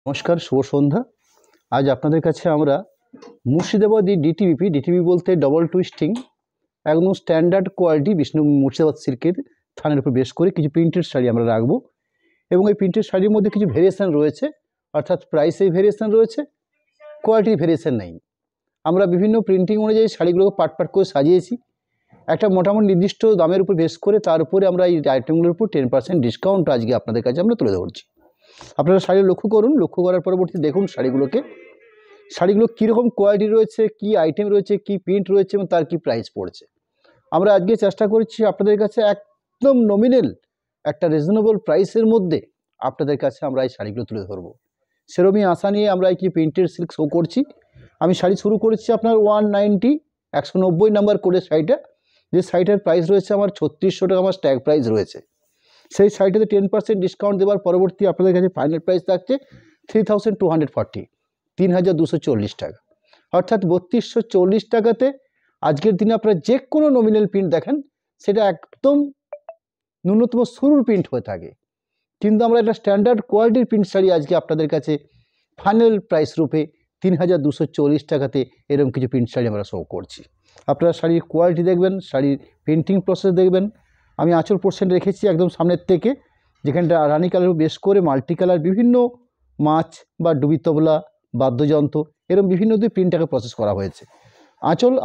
নমস্কার, শুভ সন্ধ্যা। আজ আপনাদের কাছে আমরা মুর্শিদাবাদী ডিটিবি বলতে ডবল টুইস্টিং একদম স্ট্যান্ডার্ড কোয়ালিটি মুর্শিদাবাদ সিল্কের থানের উপর বেশ করে কিছু প্রিন্টেড শাড়ি আমরা রাখবো এবং এই প্রিন্টেড শাড়ির মধ্যে কিছু ভেরিয়েশান রয়েছে, অর্থাৎ প্রাইসের ভেরিয়েশান রয়েছে, কোয়ালিটির ভেরিয়েশান নেই। আমরা বিভিন্ন প্রিন্টিং অনুযায়ী শাড়িগুলোকে পাট করে সাজিয়েছি। একটা মোটামুটি নির্দিষ্ট দামের উপর বেশ করে তার উপরে আমরা এই আইটেমগুলোর উপর 10% ডিসকাউন্ট আজকে আপনাদের কাছে আমরা তুলে ধরছি। আপনারা শাড়ি লক্ষ্য করুন, লক্ষ্য করার পরবর্তী দেখুন শাড়িগুলো কীরকম কোয়ালিটি রয়েছে, কি আইটেম রয়েছে, কি প্রিন্ট রয়েছে এবং তার কি প্রাইস পড়ছে। আমরা আজকে চেষ্টা করছি আপনাদের কাছে একদম নমিনাল একটা রিজনেবল প্রাইসের মধ্যে আপনাদের কাছে আমরা এই শাড়িগুলো তুলে ধরবো। সেরকমই আশা নিয়ে আমরা এই কি প্রিন্টেড সিল্ক শো করছি। আমি শাড়ি শুরু করেছি আপনার 190 নাম্বার করে শাড়িটা, যে শাড়িটার প্রাইস রয়েছে আমার 3600 টাকা, আমার স্ট্যাগ প্রাইস রয়েছে। সেই শাড়িটাতে 10% ডিসকাউন্ট দেওয়ার পরবর্তী আপনাদের কাছে ফাইনাল প্রাইস থাকছে 3240, 3240 টাকা, অর্থাৎ 3240 টাকাতে আজকের দিনে আপনারা যে কোনো নমিনাল প্রিন্ট দেখেন সেটা একদম ন্যূনতম শুরুর প্রিন্ট হয়ে থাকে, কিন্তু আমরা একটা স্ট্যান্ডার্ড কোয়ালিটির প্রিন্ট শাড়ি আজকে আপনাদের কাছে ফাইনাল প্রাইস রূপে 3240 টাকাতে এরকম কিছু প্রিন্ট শাড়ি আমরা শো করছি। আপনারা শাড়ির কোয়ালিটি দেখবেন, শাড়ির প্রিন্টিং প্রসেস দেখবেন। আমি আঁচল পোর্শন রেখেছি একদম সামনের থেকে, যেখানটা রানী কালার বেশ করে মাল্টি কালার বিভিন্ন মাছ বা ডুবি তবলা, বাদ্যযন্ত্র এরকম বিভিন্ন দিয়ে প্রিন্টটাকে প্রসেস করা হয়েছে।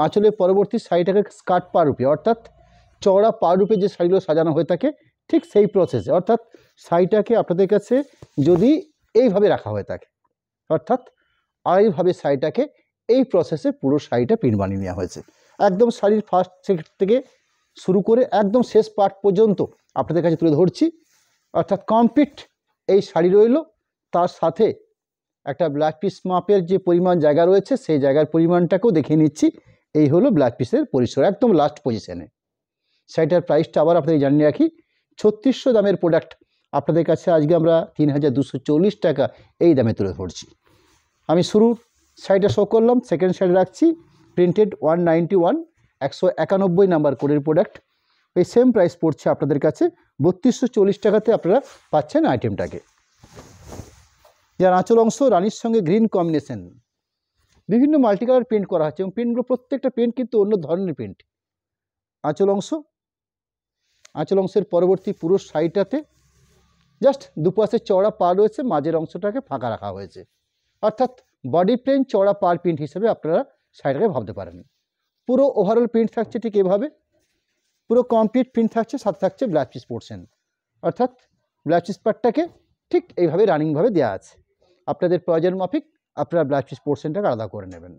আঁচলের পরবর্তী শাড়িটাকে স্কার্ট পা রূপে, অর্থাৎ চওড়া পা রূপে যে শাড়িগুলো সাজানো হয়ে থাকে ঠিক সেই প্রসেসে, অর্থাৎ শাড়িটাকে আপনাদের কাছে যদি এইভাবে রাখা হয়ে থাকে, অর্থাৎ এইভাবে শাড়িটাকে এই প্রসেসে পুরো শাড়িটা প্রিন্ট বানিয়ে নেওয়া হয়েছে। একদম শাড়ির ফার্স্ট সেট থেকে শুরু করে একদম শেষ পার্ট পর্যন্ত আপনাদের কাছে তুলে ধরছি, অর্থাৎ কমপ্লিট এই শাড়ি রইল। তার সাথে একটা ব্লাউজ পিস মাপের যে পরিমাণ জায়গা রয়েছে সেই জায়গার পরিমাণটাকেও দেখিয়ে নিচ্ছি। এই হলো ব্লাউজ পিসের পরিসর একদম লাস্ট পজিশনে। শাড়িটার প্রাইসটা আবার আপনাদের জানিয়ে রাখি, 3600 দামের প্রোডাক্ট আপনাদের কাছে আজকে আমরা 3240 টাকা এই দামে তুলে ধরছি। আমি শুরুর শাড়িটা শো করলাম, সেকেন্ড শাড়ি রাখছি প্রিন্টেড 191, 191 নাম্বার কোডের প্রোডাক্ট। এই সেম প্রাইস পড়ছে আপনাদের কাছে 3240 টাকাতে আপনারা পাচ্ছেন আইটেমটাকে। যার আঁচল অংশ রানীর সঙ্গে গ্রিন কম্বিনেশন, বিভিন্ন মাল্টি কালার প্রিন্ট করা হচ্ছে এবং প্রিন্টগুলো প্রত্যেকটা প্রিন্ট কিন্তু অন্য ধরনের প্রিন্ট। আঁচল অংশের পরবর্তী পুরো শাড়িটাতে জাস্ট দুপাশে চওড়া পা রয়েছে, মাঝের অংশটাকে ফাঁকা রাখা হয়েছে, অর্থাৎ বডি প্লেন চওড়া পার প্রিন্ট হিসেবে আপনারা শাড়িটাকে ভাবতে পারেন। পুরো ওভারঅল প্রিন্ট থাকছে ঠিক এভাবে, পুরো কমপ্লিট প্রিন্ট থাকছে, সাথে থাকছে ব্লাউজ পিস পোর্শন, অর্থাৎ ব্লাউজ পিস পার্টটাকে ঠিক এইভাবে রানিংভাবে দেওয়া আছে। আপনাদের প্রয়োজন মাফিক আপনারা ব্লাউজ পিস পোর্শনটাকে আলাদা করে নেবেন।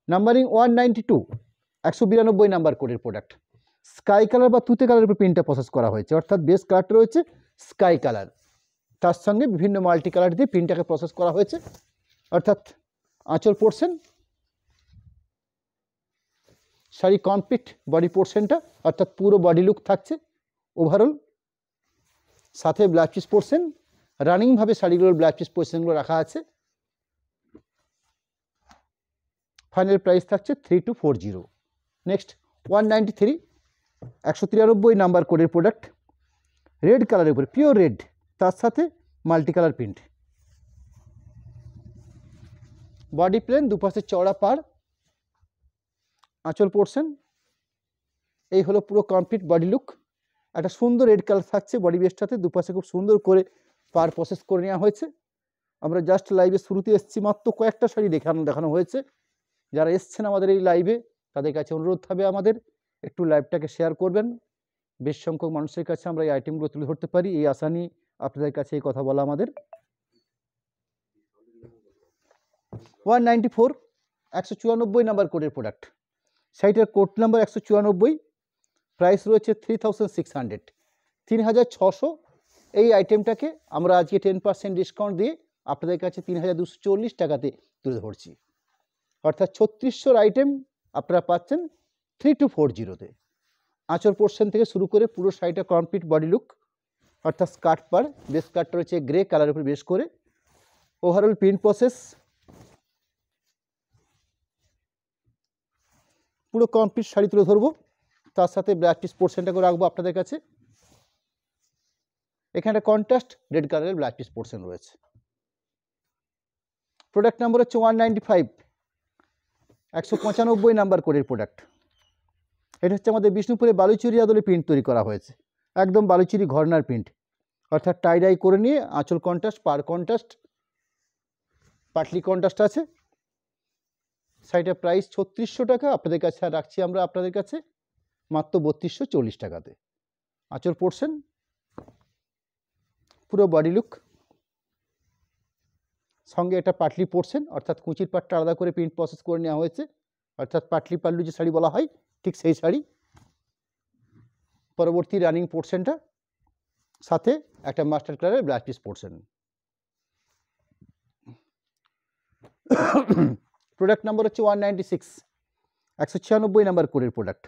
নাম্বারিং 192, 192 নাম্বার কোডের প্রোডাক্ট। স্কাই কালার বা তুতে কালারের উপর প্রিন্টটা প্রসেস করা হয়েছে, অর্থাৎ বেস কালারটা রয়েছে স্কাই কালার, তার সঙ্গে বিভিন্ন মাল্টি কালার দিয়ে প্রিন্টটাকে প্রসেস করা হয়েছে। অর্থাৎ আঁচল পোর্শন, শাড়ি কমপ্লিট বডি পোর্শনটা, অর্থাৎ পুরো বডি লুক থাকছে ওভারঅল, সাথে ব্লাউজ পিস পোর্শন রানিংভাবে শাড়িগুলোর ব্লাউজ পিস পোর্শনগুলো রাখা আছে। ফাইনাল প্রাইস থাকছে 3240। নেক্সট 193, 193 নাম্বার কোডের প্রোডাক্ট, রেড কালারের উপরে পিওর রেড, তার সাথে multi colour print, body plain, দুপাশে চওড়া পাড়, আঁচল পোর্শন। এই হলো পুরো কমপ্লিট বডি লুক। একটা সুন্দর রেড কালার থাকছে বডি বেসটাতে, দুপাশে খুব সুন্দর করে পার প্রসেস করে নেওয়া হয়েছে। আমরা জাস্ট লাইভে শুরুতে এসেছি, মাত্র কয়েকটা শাড়ি দেখানো হয়েছে। যারা এসছেন আমাদের এই লাইভে তাদের কাছে অনুরোধ হবে আমাদের একটু লাইভটাকে শেয়ার করবেন, বেশ সংখ্যক মানুষের কাছে আমরা এই আইটেমগুলো তুলে ধরতে পারি, এই আশা নিয়ে আপনাদের কাছে এই কথা বলা আমাদের। 194, 194 নাম্বার কোডের প্রোডাক্ট। শাড়িটার কোড নাম্বার 194, প্রাইস রয়েছে 3600, 3600। এই আইটেমটাকে আমরা আজকে 10% ডিসকাউন্ট দিয়ে আপনাদের কাছে 3240 টাকাতে তুলে ধরছি, অর্থাৎ 3600 আইটেম আপনারা পাচ্ছেন 3240-তে। আঁচল পোর্শন থেকে শুরু করে পুরো শাড়িটা কমপ্লিট বডি লুক, অর্থাৎ স্কার্ট পার, বেস স্কার্টটা রয়েছে গ্রে কালারের উপর বেশ করে, ওভারঅল প্রিন্ট প্রসেস পুরো কমপ্লিট শাড়ি তুলে ধরবো, তার সাথে ব্লাউজ পিস পোর্শনটাকে রাখবো আপনাদের কাছে। এখানে কন্ট্রাস্ট রেড কালারের ব্লাউজ পিস পোর্শন রয়েছে। প্রোডাক্ট নাম্বার হচ্ছে 195, 195 নাম্বার কোডের প্রোডাক্ট। এটা হচ্ছে আমাদের বিষ্ণুপুরে বালুচুরি আদলে প্রিন্ট তৈরি করা হয়েছে, একদম বালুচুরি ঘরনার প্রিন্ট, অর্থাৎ টাইডাই করে নিয়ে আঁচল কন্ট্রাস্ট, পার কন্ট্রাস্ট, পাটলি কন্ট্রাস্ট আছে। শাড়িটার প্রাইস 3600 টাকা, আপনাদের কাছে আর রাখছি আমরা আপনাদের কাছে মাত্র 3240 টাকাতে। আঁচল পোর্শন, পুরো বডি লুক, সঙ্গে একটা পাটলি পোর্শন, অর্থাৎ কুচির পাটটা আলাদা করে প্রিন্ট প্রসেস করে নেওয়া হয়েছে, অর্থাৎ পাটলি পাল্লু যে শাড়ি বলা হয় ঠিক সেই শাড়ি। পরবর্তী রানিং পোর্শনটা, সাথে একটা মাস্টার কালারের blouse piece portion. Product number হচ্ছে 196, 196 নাম্বার কোডের প্রোডাক্ট।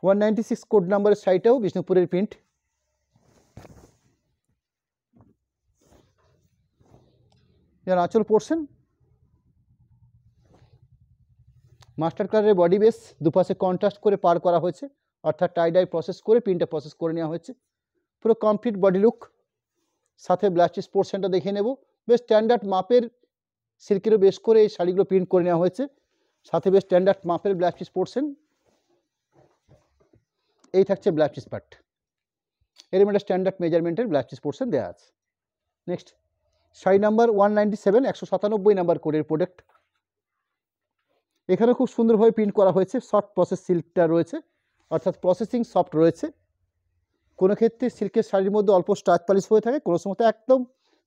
196 কোড নাম্বারের শাড়িটাও বিষ্ণুপুরের প্রিন্ট। এর আঁচল পোর্শন, মাস্টার কালারের বডি বেস, দুপাশে কন্ট্রাস্ট করে পার করা হয়েছে, অর্থাৎ টাইডাই প্রসেস করে প্রিন্টটা প্রসেস করে নেওয়া হয়েছে। পুরো কমপ্লিট বডি লুক, সাথে ব্লাউজ পিস পোর্শনটা দেখে নেব। বেশ স্ট্যান্ডার্ড মাপের সিল্কেরও বেশ করে এই শাড়িগুলো প্রিন্ট করে নেওয়া হয়েছে, সাথে বেশ স্ট্যান্ডার্ড মাপের ব্লাউজ পিস পোর্শন। এই থাকছে ব্লাউজ পিস পার্ট, এর মধ্যে স্ট্যান্ডার্ড মেজারমেন্টের ব্লাউজ পিস পোর্শন দেওয়া আছে। নেক্সট শাড়ি নাম্বার 197, 197 নাম্বার কোডের প্রোডাক্ট। এখানে খুব সুন্দরভাবে প্রিন্ট করা হয়েছে, সফট প্রসেস সিল্কটা রয়েছে, অর্থাৎ প্রসেসিং সফট রয়েছে। কোনো ক্ষেত্রে সিল্কের শাড়ির মধ্যে অল্প স্টাচ পালিশ হয়ে থাকে, কোনো সময় একদম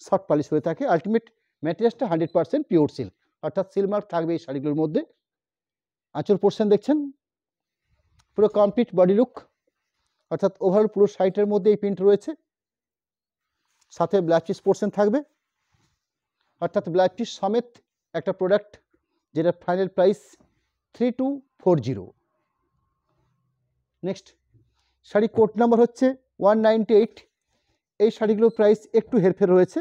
সফট পালিশ হয়ে থাকে। আলটিমেট ম্যাটেরিয়ালসটা 100% পিওর সিল্ক, অর্থাৎ সিল্ক মার্ক থাকবে এই শাড়িগুলোর মধ্যে। আঁচল পোর্শন দেখছেন, পুরো কমপ্লিট বডি লুক, অর্থাৎ ওভারঅল পুরো শাড়িটার মধ্যে এই প্রিন্ট রয়েছে, সাথে ব্লাউজ পিস পোর্শন থাকবে, অর্থাৎ ব্লাউজ পিস সমেত একটা প্রোডাক্ট, যেটা final price 3240। Next sari code number হচ্ছে 198। এই শাড়িগুলোর প্রাইস একটু হেরফের রয়েছে,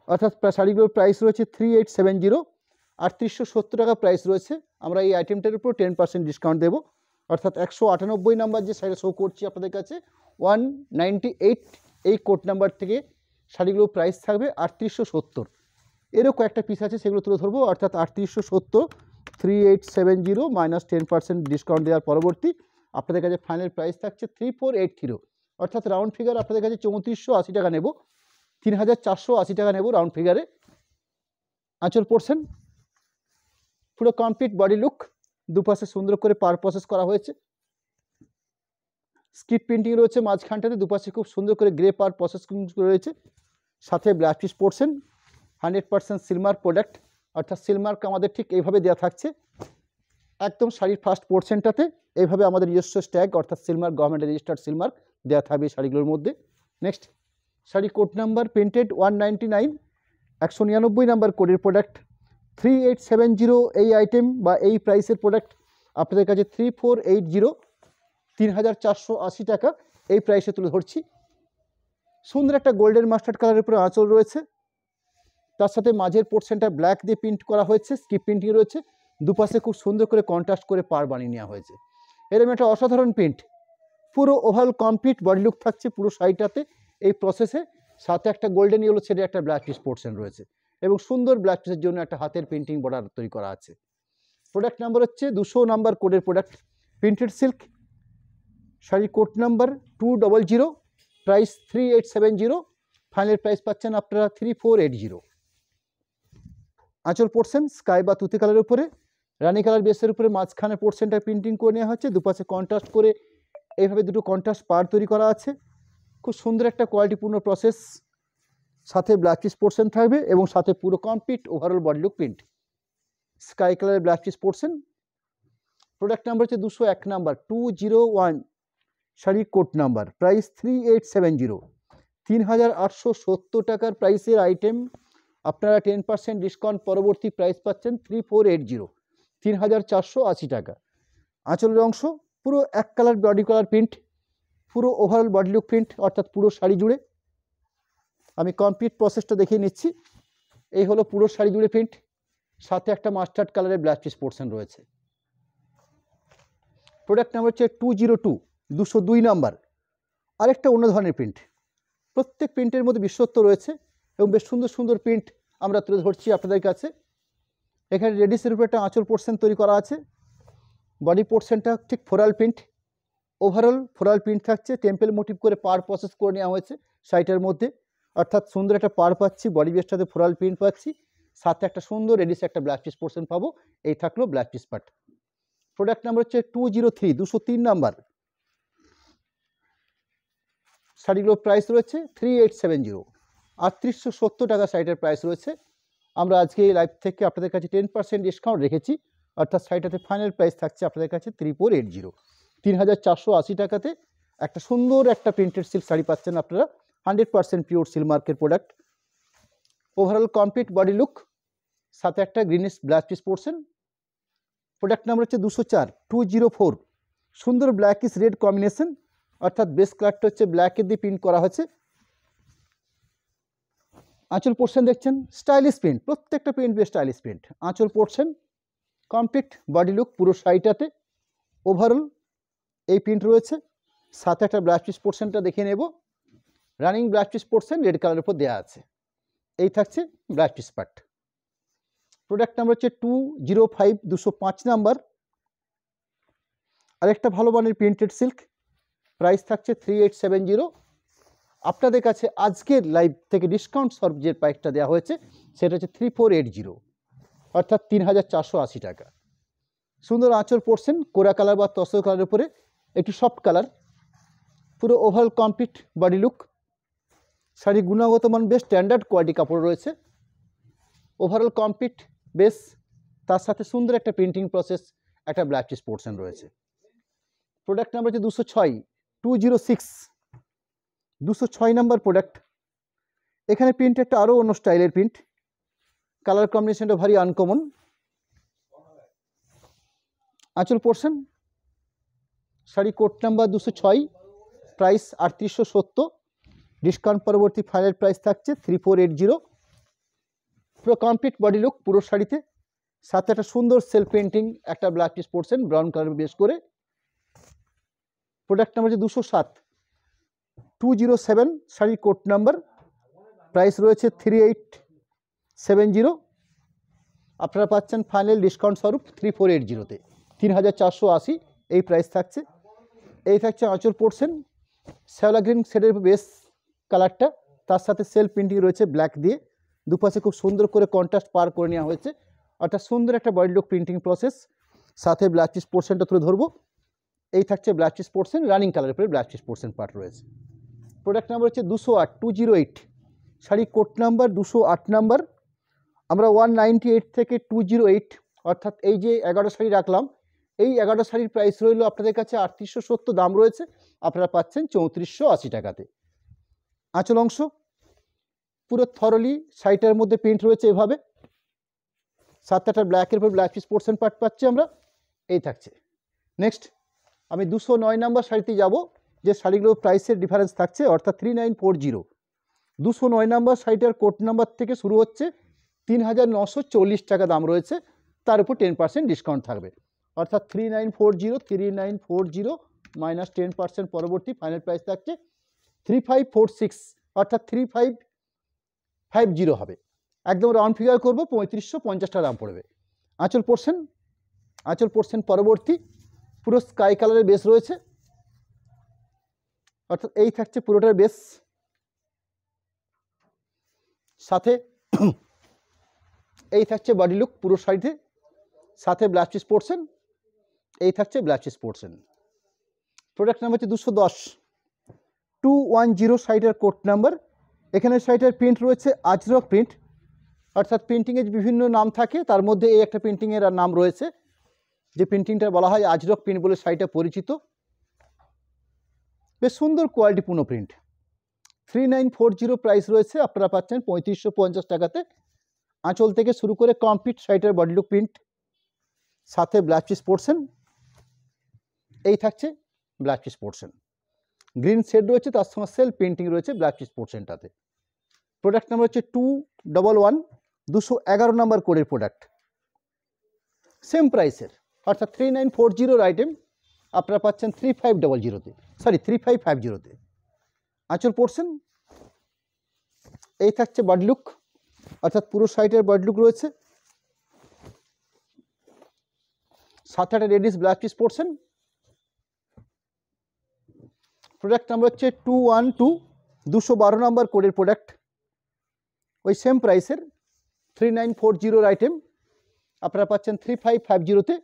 অর্থাৎ শাড়িগুলোর প্রাইস রয়েছে 3870, 3870 টাকা প্রাইস রয়েছে। আমরা এই আইটেমটার উপর 10% ডিসকাউন্ট দেবো, অর্থাৎ 198 নাম্বার যে শাড়িটা শো করছি আপনাদের কাছে 198, এই কোড নাম্বার থেকে শাড়িগুলোর প্রাইস থাকবে 3870। এরও কয়েকটা পিস আছে, সেগুলো তুলে ধরবো, অর্থাৎ 3870, 3870 মাইনাস 10% ডিসকাউন্ট দেওয়ার পরবর্তী আপনাদের কাছে ফাইনাল প্রাইস থাকছে 3480, অর্থাৎ রাউন্ড ফিগার আপনাদের কাছে 3480 টাকা নেব, 3480 টাকা নেব রাউন্ড ফিগারে। আঁচল পোর্শন, পুরো কমপ্লিট বডি লুক, দুপাশে সুন্দর করে পার প্রসেস করা হয়েছে, স্কিপ প্রিন্টিং রয়েছে মাঝখানটাতে, দুপাশে খুব সুন্দর করে গ্রে পার প্রসেস রয়েছে, সাথে blouse piece portion 100% Silk Mark product, অর্থাৎ সিলমার্ক আমাদের ঠিক এইভাবে দেওয়া থাকছে একদম শাড়ির ফার্স্ট পোর্শনটাতে, এইভাবে আমাদের নিজস্ব স্ট্যাগ, অর্থাৎ সিলমার্ক গভর্নমেন্ট রেজিস্টার্ড সিলমার্ক দেওয়া থাকবে শাড়িগুলোর মধ্যে। Next sari code number printed 199, 199 number কোডের প্রোডাক্ট। 3870 এই আইটেম বা এই প্রাইসের প্রোডাক্ট আপনাদের কাছে 3480, 3480 টাকা এই প্রাইসে তুলে ধরছি। সুন্দর একটা গোল্ডেন মাস্টার্ড কালারের উপরে আঁচল রয়েছে, তার সাথে মাঝের পোর্শনটা ব্ল্যাক দিয়ে প্রিন্ট করা হয়েছে, স্কিপ প্রিন্টিং রয়েছে, দুপাশে খুব সুন্দর করে কন্ট্রাস্ট করে পার বানিয়ে নেওয়া হয়েছে। এরকম একটা অসাধারণ প্রিন্ট, পুরো ওভারঅল কমপ্লিট বডি লুক থাকছে পুরো শাড়িটাতে এই প্রসেসে, সাথে একটা গোল্ডেন ইয়েলো শেডের একটা ব্ল্যাক পিস পোর্শন রয়েছে, এবং সুন্দর ব্ল্যাক পিসের জন্য একটা হাতের প্রিন্টিং বর্ডার তৈরি করা আছে। প্রোডাক্ট নাম্বার হচ্ছে 200 নাম্বার কোডের প্রোডাক্ট, প্রিন্টেড সিল্ক, শাড়ির code number 200, price 3870, final price পাচ্ছেন আপনারা 3480। আঁচল পোর্শন স্কাই বা তুতে কালারের উপরে রানি কালার বেসের উপরে মাঝখানে পোর্শনটা প্রিন্টিং করে নেওয়া হচ্ছে, দুপাশে কন্ট্রাস্ট করে এইভাবে দুটো কন্ট্রাস্ট পার তৈরি করা আছে, খুব সুন্দর একটা কোয়ালিটিপূর্ণ প্রসেস, সাথে ব্ল্যাক পিস পোর্শন থাকবে, এবং সাথে পুরো complete overall body look print, sky কালারের black piece portion. Product number হচ্ছে 201 নাম্বার, 201 শাড়ির কোড নাম্বার, প্রাইস 3870, 3870 টাকার প্রাইসের আইটেম আপনারা 10% ডিসকাউন্ট পরবর্তী প্রাইস পাচ্ছেন 3480, 3480 টাকা। আঁচলের অংশ পুরো এক কালার বডি কালার প্রিন্ট, পুরো ওভারঅল বডি লুক প্রিন্ট, অর্থাৎ পুরো শাড়ি জুড়ে। আমি কমপ্লিট প্রসেসটা দেখিয়ে নিচ্ছি। এই হলো পুরো শাড়ি জুড়ে প্রিন্ট, সাথে একটা মাস্টার্ড কালারের ব্ল্যাক পিস পোর্শন রয়েছে। প্রোডাক্ট নাম্বার হচ্ছে 202, 202 নাম্বার, আরেকটা অন্য ধরনের প্রিন্ট। প্রত্যেক প্রিন্টের মধ্যে বিশেষত্ব রয়েছে, এবং বেশ সুন্দর সুন্দর প্রিন্ট আমরা তুলে ধরছি আপনাদের কাছে। এখানে লেডিসের উপরে একটা আঁচল পোর্শন তৈরি করা আছে। বডি পোর্শনটা ঠিক floral print, overall floral print থাকছে, টেম্পেল মোটিভ করে পাড় প্রসেস করে নেওয়া হয়েছে শাড়িটার মধ্যে, অর্থাৎ সুন্দর একটা পাড় পাচ্ছি, বডি বেসটাতে ফ্লোরাল প্রিন্ট পাচ্ছি, সাথে একটা সুন্দর লেডিস একটা ব্লাউজ পিস পোর্শন পাবো। এই থাকলো blouse piece part. Product number হচ্ছে 203, 203 নাম্বার। শাড়িগুলোর প্রাইস রয়েছে 3870, 3870 টাকা শাড়িটার প্রাইস রয়েছে। আমরা আজকে এই লাইভ থেকে আপনাদের কাছে 10% ডিসকাউন্ট রেখেছি, অর্থাৎ শাড়িটাতে ফাইনাল প্রাইস থাকছে আপনাদের কাছে 3480, 3480 টাকাতে একটা সুন্দর একটা প্রিন্টেড সিল্ক শাড়ি পাচ্ছেন আপনারা, 100% পিওর সিল্ক মার্কের product. Overall complete body look, সাথে একটা greenish blouse piece portion. Product number হচ্ছে 204, 204। সুন্দর ব্ল্যাক ইস রেড কম্বিনেশন, অর্থাৎ বেস কালারটা হচ্ছে ব্ল্যাকের দিয়ে প্রিন্ট করা হয়েছে। আঁচল পোর্শন দেখছেন স্টাইলিশ প্রিন্ট, প্রত্যেকটা প্রিন্ট বেশ স্টাইলিশ প্রিন্ট। আঁচল পোর্শন কমপ্লিট বডি লুক পুরো শাড়িটাতে ওভারঅল এই প্রিন্ট রয়েছে, সাথে একটা ব্লাউজ পিস পোর্শনটা দেখে নেব। Running blouse piece portion red কালারের উপর দেওয়া আছে। এই থাকছে blouse piece part. Product number হচ্ছে 205, 205 নাম্বার। আরেকটা ভালো মানের প্রিন্টেড সিল্ক, প্রাইস থাকছে 3870। আপনাদের কাছে আজকের লাইভ থেকে ডিসকাউন্ট সর্ব যে প্রাইসটা দেওয়া হয়েছে সেটা হচ্ছে 3480, অর্থাৎ 3480 টাকা। সুন্দর আঁচল পোর্শন কোরা কালার বা তসর কালারের উপরে একটু সফট কালার, পুরো ওভারঅল কমপ্লিট বডি লুক। শাড়ির গুণগত মান বেশ স্ট্যান্ডার্ড কোয়ালিটি কাপড় রয়েছে, ওভারঅল কমপ্লিট বেশ, তার সাথে সুন্দর একটা প্রিন্টিং প্রসেস, একটা ব্লাউজ পিস পোর্শন রয়েছে। প্রোডাক্ট নাম্বার হচ্ছে 206, 206, 206 নাম্বার প্রোডাক্ট। এখানে প্রিন্ট একটা আরও অন্য স্টাইলের প্রিন্ট, কালার কম্বিনেশনটা ভারী আনকমন। আঁচল portion, sari code number 206, price 3870, discount পরবর্তী ফাইনাল প্রাইস থাকছে 3480। পুরো কমপ্লিট বডি লুক পুরো শাড়িতে, সাথে একটা সুন্দর সেলফ পেন্টিং একটা blouse piece portion brown colour base করে। প্রোডাক্ট নাম্বার হচ্ছে 207, 207 শাড়ির কোড নাম্বার, প্রাইস রয়েছে 3870। আপনারা পাচ্ছেন ফাইনাল ডিসকাউন্ট স্বরূপ 3480-তে, 3480 এই প্রাইস থাকছে। এই থাকছে আঁচল পোর্শন, শ্যাওলা গ্রিন শেডের বেস কালারটা, তার সাথে সেলফ প্রিন্টিং রয়েছে ব্ল্যাক দিয়ে, দুপাশে খুব সুন্দর করে কন্ট্রাস্ট পার করে নেওয়া হয়েছে, অর্থাৎ সুন্দর একটা বডি লুক প্রিন্টিং প্রসেস। সাথে ব্লাউজ পিস পোর্শনটা তুলে ধরবো। এই থাকছে ব্লাউজ পিস পোর্শন, রানিং কালারের উপরে ব্লাউজ পিস পোর্শন পার্ট রয়েছে। প্রোডাক্ট নাম্বার হচ্ছে 208, 208 শাড়ি কোড নাম্বার 208 নাম্বার। আমরা 198 থেকে 208, অর্থাৎ এই যে 11 শাড়ি রাখলাম, এই 11 শাড়ির প্রাইস রইল আপনাদের কাছে 3870, দাম রয়েছে, আপনারা পাচ্ছেন 3480 টাকাতে। আঁচল অংশ পুরো থরলি শাড়িটার মধ্যে প্রিন্ট রয়েছে এভাবে, সাথে একটা ব্ল্যাকের উপর ব্লাউজ পিস পোর্শন পার্ট পাচ্ছি আমরা। এই থাকছে। নেক্সট আমি 209 নাম্বার শাড়িতে যাব, যে শাড়িগুলোর প্রাইসের ডিফারেন্স থাকছে, অর্থাৎ 3940। 209 নাম্বার শাড়িটার কোড নাম্বার থেকে শুরু হচ্ছে, 3940 টাকা দাম রয়েছে, তার উপর 10% ডিসকাউন্ট থাকবে, অর্থাৎ 3940, 3940 মাইনাস 10% পরবর্তী ফাইনাল প্রাইস থাকছে 3546, অর্থাৎ 3550 হবে। একদম রাউন্ড ফিগার করবো, 3550 টাকা দাম পড়বে। আঁচল পোর্শন, আঁচল পোর্শন পরবর্তী পুরো স্কাই কালারের বেস রয়েছে, অর্থাৎ এই থাকছে পুরোটার বেস, সাথে এই থাকছে বডি লুক পুরো শাড়িতে, সাথে ব্লাউজ পিস পোর্শন। এই থাকছে blouse piece portion. Product number হচ্ছে 210, 210 শাড়িটার কোড নাম্বার। এখানে শাড়িটার প্রিন্ট রয়েছে আজরক প্রিন্ট, অর্থাৎ প্রিন্টিংয়ের বিভিন্ন নাম থাকে, তার মধ্যে এই একটা প্রিন্টিংয়ের নাম রয়েছে, যে প্রিন্টিংটা বলা হয় আজরক প্রিন্ট বলে শাড়িটা পরিচিত। বেশ সুন্দর কোয়ালিটিপূর্ণ প্রিন্ট। 3940 প্রাইস রয়েছে, আপনারা পাচ্ছেন 3550 টাকাতে। আঁচল থেকে শুরু করে কমপ্লিট শাড়িটার বডি লুক প্রিন্ট, সাথে ব্লাউজ পিস পোর্শন। এই থাকছে blouse piece portion, green shade রয়েছে, তার সঙ্গে সেলফ পেন্টিং রয়েছে ব্লাউজ পিস পোর্শনটাতে। প্রোডাক্ট নাম্বার হচ্ছে 211, 211 নাম্বার কোডের প্রোডাক্ট, সেম প্রাইসের, অর্থাৎ 3940 আইটেম আপনারা পাচ্ছেন 3500-তে, সরি 3550-তে। আঁচল পোর্শন, এই থাকছে বডি লুক, অর্থাৎ পুরো শাড়িটার বডি লুক রয়েছে, সাথে একটা reddish blouse piece portion. Product number হচ্ছে 212, 212 নাম্বার কোডের প্রোডাক্ট, ওই সেম প্রাইসের 3940 আইটেম আপনারা পাচ্ছেন 3550-তে।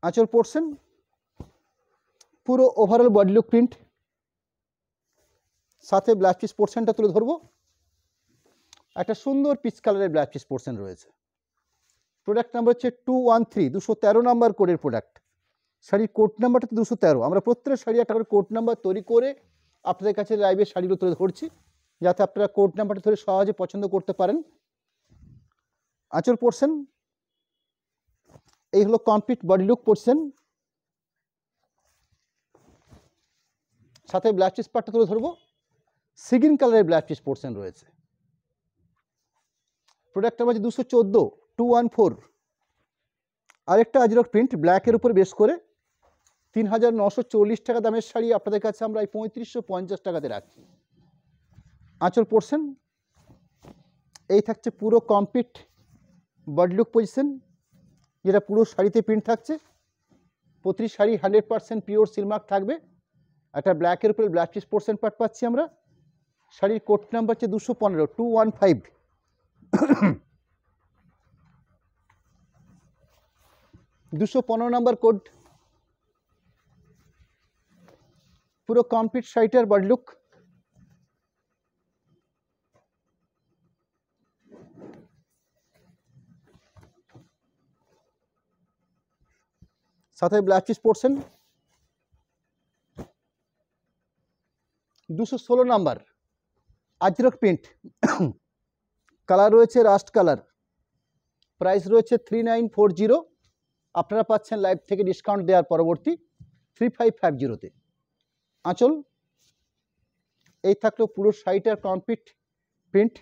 আঁচল পোর্শন পুরো ওভারঅল বডি লুক প্রিন্ট, সাথে ব্লাউজ পিস পোর্শনটা তুলে ধরবো, একটা সুন্দর পিচ কালারের ব্লাউজ পিস পোর্শন রয়েছে। প্রোডাক্ট নাম্বার হচ্ছে 213, 213 নাম্বার কোডের প্রোডাক্ট। শাড়ির কোড নাম্বারটা তো 213। আমরা প্রত্যেক শাড়ি একটা করে কোড নাম্বার তৈরি করে আপনাদের কাছে লাইভে শাড়িগুলো তুলে ধরছি, যাতে আপনারা কোড নাম্বারটা ধরে সহজে পছন্দ করতে পারেন। আঁচল পোর্শন এই হলো কমপ্লিট বডি লুক পোর্শন, সাথে ব্লাউজ পিস পার্টটা তুলে ধরবো, সিগিন কালারের ব্লাউজ পিস পোর্শন রয়েছে। প্রোডাক্ট নাম্বার হচ্ছে 214, 214। আরেকটা আজরক প্রিন্ট ব্ল্যাকের উপর বেশ করে 3940 টাকা দামের শাড়ি আপনাদের কাছে আমরা এই 3550 টাকাতে রাখছি। আঁচল পোর্শন এই থাকছে পুরো কমপ্লিট বডি লুক পজিশন, যেটা পুরো শাড়িতে প্রিন্ট থাকছে। প্রতি শাড়ি 100% পিওর সিলমার্ক থাকবে। একটা ব্ল্যাকের উপরে ব্লাউজ পিস পোর্শন পার্ট পাচ্ছি আমরা। শাড়ির কোড নাম্বার হচ্ছে 215, 215। 215 নাম্বার কোড, পুরো কমপ্লিট শাড়িটার বডি লুক। সাথে blouse piece portion. 216 number Ajrakh print, colour রয়েছে রাস্ট কালার, প্রাইস রয়েছে 3940। আপনারা পাচ্ছেন লাইভ থেকে ডিসকাউন্ট দেওয়ার পরবর্তী 3550-তে। আঁচল এই থাকলো পুরো শাড়িটার কমপ্লিট প্রিন্ট,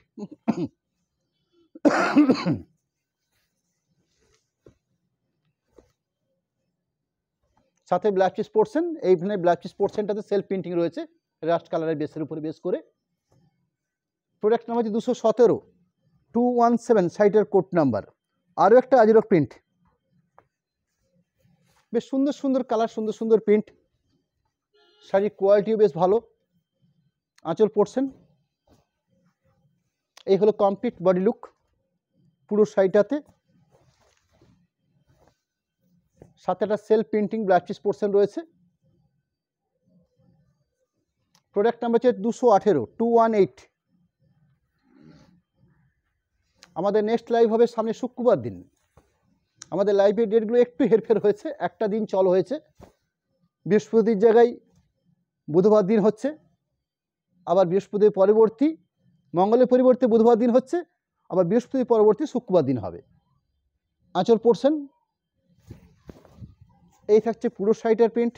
সাথে ব্লাউজ পিস পোর্শন। এইখানে ব্লাউজ পিস পোর্শনটাতে সেলফ প্রিন্টিং রয়েছে রাস্ট কালারের বেসের উপরে বেস করে। প্রোডাক্ট নাম্বার হচ্ছে 217, 217 সাইটের কোড নাম্বার। আরও একটা আজরক প্রিন্ট, বেশ সুন্দর সুন্দর কালার, সুন্দর সুন্দর প্রিন্ট, শাড়ির কোয়ালিটিও বেশ ভালো। আঁচল পোর্শন এই হলো কমপ্লিট বডি লুক পুরো শাড়িটাতে, সাথে একটা self printing blouse piece portion রয়েছে। প্রোডাক্ট নাম্বার হচ্ছে 218, 218। আমাদের নেক্সট লাইভ হবে সামনে শুক্রবার দিন। আমাদের লাইভের ডেটগুলো একটু হেরফের হয়েছে, একটা দিন চল হয়েছে। বৃহস্পতির জায়গায় বুধবার দিন হচ্ছে, আবার বৃহস্পতির পরবর্তী মঙ্গলের পরিবর্তে বুধবার দিন হচ্ছে, আবার বৃহস্পতির পরবর্তী শুক্রবার দিন হবে। আঁচল পোর্শন এই থাকছে পুরো শাড়িটার প্রিন্ট,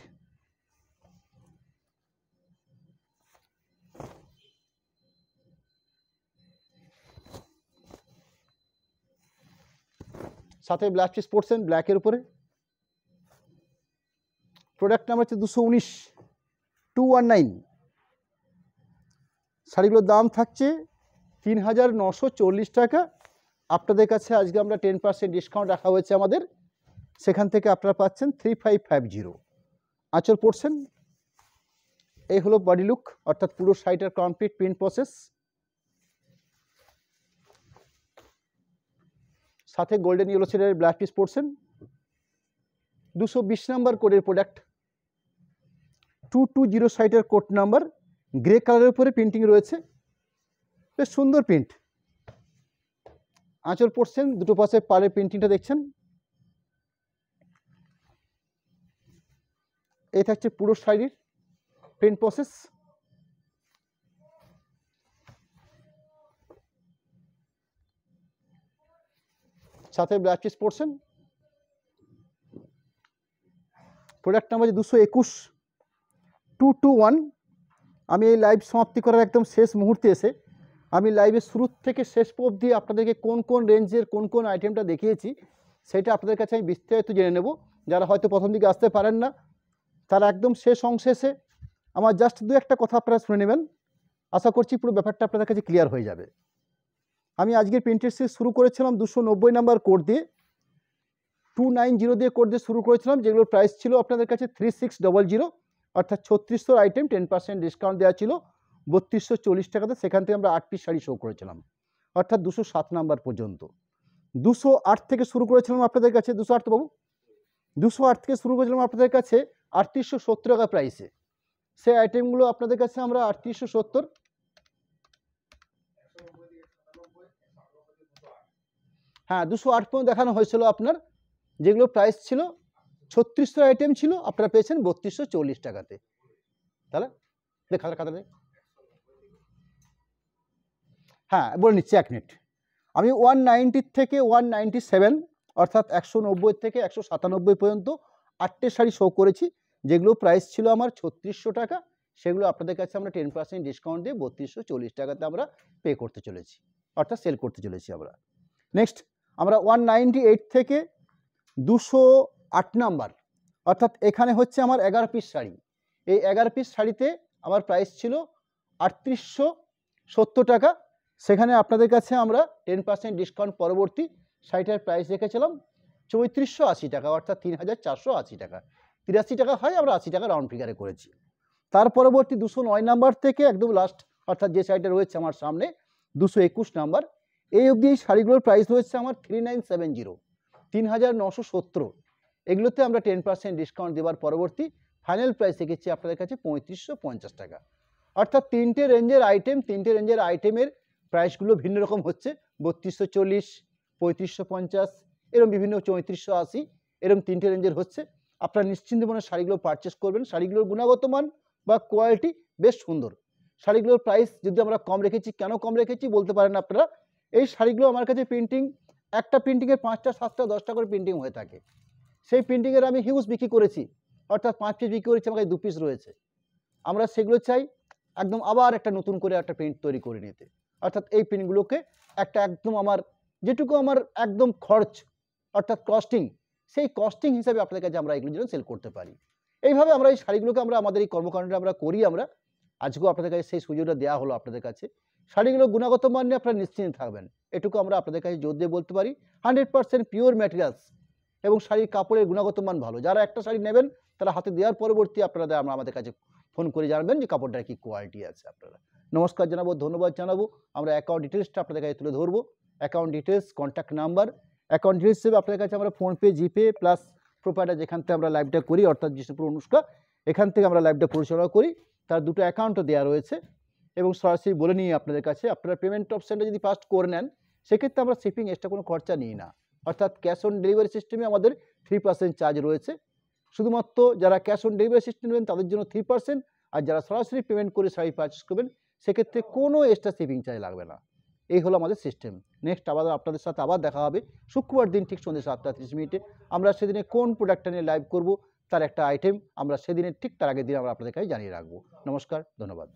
সাথে ব্লাউজ পিস পোর্শন ব্ল্যাকের উপরে। প্রোডাক্ট নাম্বার হচ্ছে 219, 219। শাড়িগুলোর দাম থাকছে 3940 টাকা। আপনাদের কাছে আজকে আমরা 10% ডিসকাউন্ট রাখা হয়েছে আমাদের, সেখান থেকে আপনারা পাচ্ছেন 3550। আঁচল পোর্শন এই হলো বডি লুক, অর্থাৎ পুরো শাড়িটার কমপ্লিট প্রিন্ট প্রসেস, সাথে গোল্ডেন ইয়েলো শেডের ব্লাউজ পিস পোর্শন। 220 নাম্বার কোডের প্রোডাক্ট, 220 সাইটের কোড নাম্বার, গ্রে কালারের উপরে প্রিন্টিং রয়েছে, বেশ সুন্দর প্রিন্ট। আঁচল পোর্শন দুটো পাশে পাড়ের প্রিন্টিংটা দেখছেন। এই থাকছে পুরো শাড়ির প্রিন্ট প্রসেস, সাথে blouse piece portion. Product number 221, 221। আমি এই লাইভ সমাপ্তি করার একদম শেষ মুহূর্তে এসে আমি লাইভের শুরু থেকে শেষ অবধি আপনাদেরকে কোন কোন রেঞ্জের কোন কোন আইটেমটা দেখিয়েছি সেটা আপনাদের কাছে আমি বিস্তারিত জেনে নেব। যারা হয়তো প্রথম দিকে আসতে পারেন না, তারা একদম শেষ অংশে এসে আমার জাস্ট দু একটা কথা আপনারা শুনে নেবেন। আশা করছি পুরো ব্যাপারটা আপনাদের কাছে ক্লিয়ার হয়ে যাবে। আমি আজকের প্রিন্টের সিরিজ শুরু করেছিলাম 290 নাম্বার কোড দিয়ে, 290 দিয়ে কোড দিয়ে শুরু করেছিলাম, যেগুলোর প্রাইস ছিল আপনাদের কাছে 3600, অর্থাৎ 3600 আইটেম 10% ডিসকাউন্ট দেওয়া ছিল 3240 টাকাতে। সেখান থেকে আমরা 8 পিস শাড়ি শো করেছিলাম, অর্থাৎ 207 নাম্বার পর্যন্ত। 208 থেকে শুরু করেছিলাম আপনাদের কাছে, 208 তো বাবু, 208 থেকে শুরু করেছিলাম আপনাদের কাছে 3870 টাকা প্রাইসে। সেই আইটেমগুলো আপনাদের কাছে আমরা 3870, হ্যাঁ 208 পর্যন্ত দেখানো হয়েছিল আপনার, যেগুলো প্রাইস ছিল 3600 আইটেম ছিল, আপনারা পেয়েছেন 3240 টাকাতে। তাহলে খাতা হ্যাঁ বলে নিচ্ছি, 1 মিনিট। আমি 190 থেকে 197, অর্থাৎ 190 থেকে 197 পর্যন্ত 8টে শাড়ি শো করেছি, যেগুলো প্রাইস ছিল আমার 3600 টাকা। সেগুলো আপনাদের কাছে আমরা 10% ডিসকাউন্ট দিয়ে 3240 টাকাতে আমরা পে করতে চলেছি, অর্থাৎ সেল করতে চলেছি আমরা। নেক্সট আমরা 198 থেকে 208 নাম্বার, অর্থাৎ এখানে হচ্ছে আমার 11 পিস শাড়ি। এই 11 পিস শাড়িতে আমার প্রাইস ছিল 3870 টাকা। সেখানে আপনাদের কাছে আমরা 10% ডিসকাউন্ট পরবর্তী শাড়িটার প্রাইস রেখেছিলাম 3480 টাকা, অর্থাৎ 3480 টাকা। 83 টাকা হয়, আমরা 80 টাকা রাউন্ড ফিগারে করেছি। তার পরবর্তী 209 নাম্বার থেকে একদম লাস্ট, অর্থাৎ যে শাড়িটা রয়েছে আমার সামনে 221 নাম্বার, এই অবধি এই শাড়িগুলোর প্রাইস রয়েছে আমার 3970, 3970। এগুলোতে আমরা 10% ডিসকাউন্ট দেওয়ার পরবর্তী ফাইনাল প্রাইস রেখেছি আপনাদের কাছে 3550 টাকা। অর্থাৎ তিনটে রেঞ্জের আইটেমের প্রাইসগুলো ভিন্ন রকম হচ্ছে, 3240, 3550, এরকম বিভিন্ন 3480, এরকম তিনটে রেঞ্জের হচ্ছে। আপনারা নিশ্চিন্তে মনে শাড়িগুলো পারচেস করবেন। শাড়িগুলোর গুণগত মান বা কোয়ালিটি বেশ সুন্দর। শাড়িগুলোর প্রাইস যদি আমরা কম রেখেছি, কেন কম রেখেছি বলতে পারেন আপনারা। এই শাড়িগুলো আমার কাছে প্রিন্টিং, একটা প্রিন্টিংয়ের 5টা 7টা 10টা করে প্রিন্টিং হয়ে থাকে। সেই প্রিন্টিংয়ের আমি হিউজ বিক্রি করেছি, অর্থাৎ 5 পিস বিক্রি করেছি, আমার কাছে 2 পিস রয়েছে। আমরা সেগুলো চাই একদম আবার একটা নতুন করে একটা প্রিন্ট তৈরি করে নিতে, অর্থাৎ এই প্রিন্টগুলোকে একটা একদম আমার যেটুকু আমার একদম খরচ, অর্থাৎ কস্টিং, সেই কস্টিং হিসাবে আপনাদের কাছে আমরা এগুলো যেন সেল করতে পারি। এইভাবে আমরা এই শাড়িগুলোকে আমরা আমাদের এই কর্মকাণ্ডটা আমরা করি। আমরা আজকেও আপনাদের কাছে সেই সুযোগটা দেওয়া হলো আপনাদের কাছে। শাড়িগুলো গুণগত মান নিয়ে আপনারা নিশ্চিন্ত থাকবেন, এটুকু আমরা আপনাদের কাছে জোর দিয়ে বলতে পারি। 100% পিওর ম্যাটেরিয়ালস এবং শাড়ির কাপড়ের গুণগত মান ভালো। যারা একটা শাড়ি নেবেন তারা হাতে দেওয়ার পরবর্তী আপনারা আমাদের কাছে ফোন করে জানবেন যে কাপড়টার কী কোয়ালিটি আছে। আপনারা নমস্কার জানাবো, ধন্যবাদ জানাবো। আমরা অ্যাকাউন্ট ডিটেলসটা আপনাদের কাছে তুলে ধরবো। Account details, contact number, account details হিসেবে আপনাদের কাছে আমরা ফোনপে, জিপে প্লাস প্রোপাইটার যেখান থেকে আমরা লাইভটা করি, অর্থাৎ জিসুপুর অনুষ্কা, এখান থেকে আমরা লাইভটা পরিচালনা করি, তার দুটো অ্যাকাউন্টও দেওয়া রয়েছে। এবং সরাসরি বলে নিই আপনাদের কাছে, আপনারা পেমেন্ট অপশানটা যদি ফার্স্ট করে নেন, সেক্ষেত্রে আমরা শিপিং এক্সট্রা কোনো খরচা নিই না, অর্থাৎ ক্যাশ অন ডেলিভারি সিস্টেমে আমাদের 3% চার্জ রয়েছে। শুধুমাত্র যারা ক্যাশ অন ডেলিভারি সিস্টেম নেবেন তাদের জন্য 3%, আর যারা সরাসরি পেমেন্ট করে শাড়ি পারচেস করবেন সেক্ষেত্রে কোনো এক্সট্রা শিপিং চার্জ লাগবে না। এই হলো আমাদের সিস্টেম। নেক্সট আবার আপনাদের সাথে আবার দেখা হবে শুক্রবার দিন ঠিক সন্ধ্যে 7:30। আমরা সেদিনে কোন প্রোডাক্টটা নিয়ে লাইভ করব তার একটা আইটেম আমরা সেদিনের ঠিক তার আগের দিন আমরা আপনাদের কাছে জানিয়ে রাখবো। নমস্কার, ধন্যবাদ।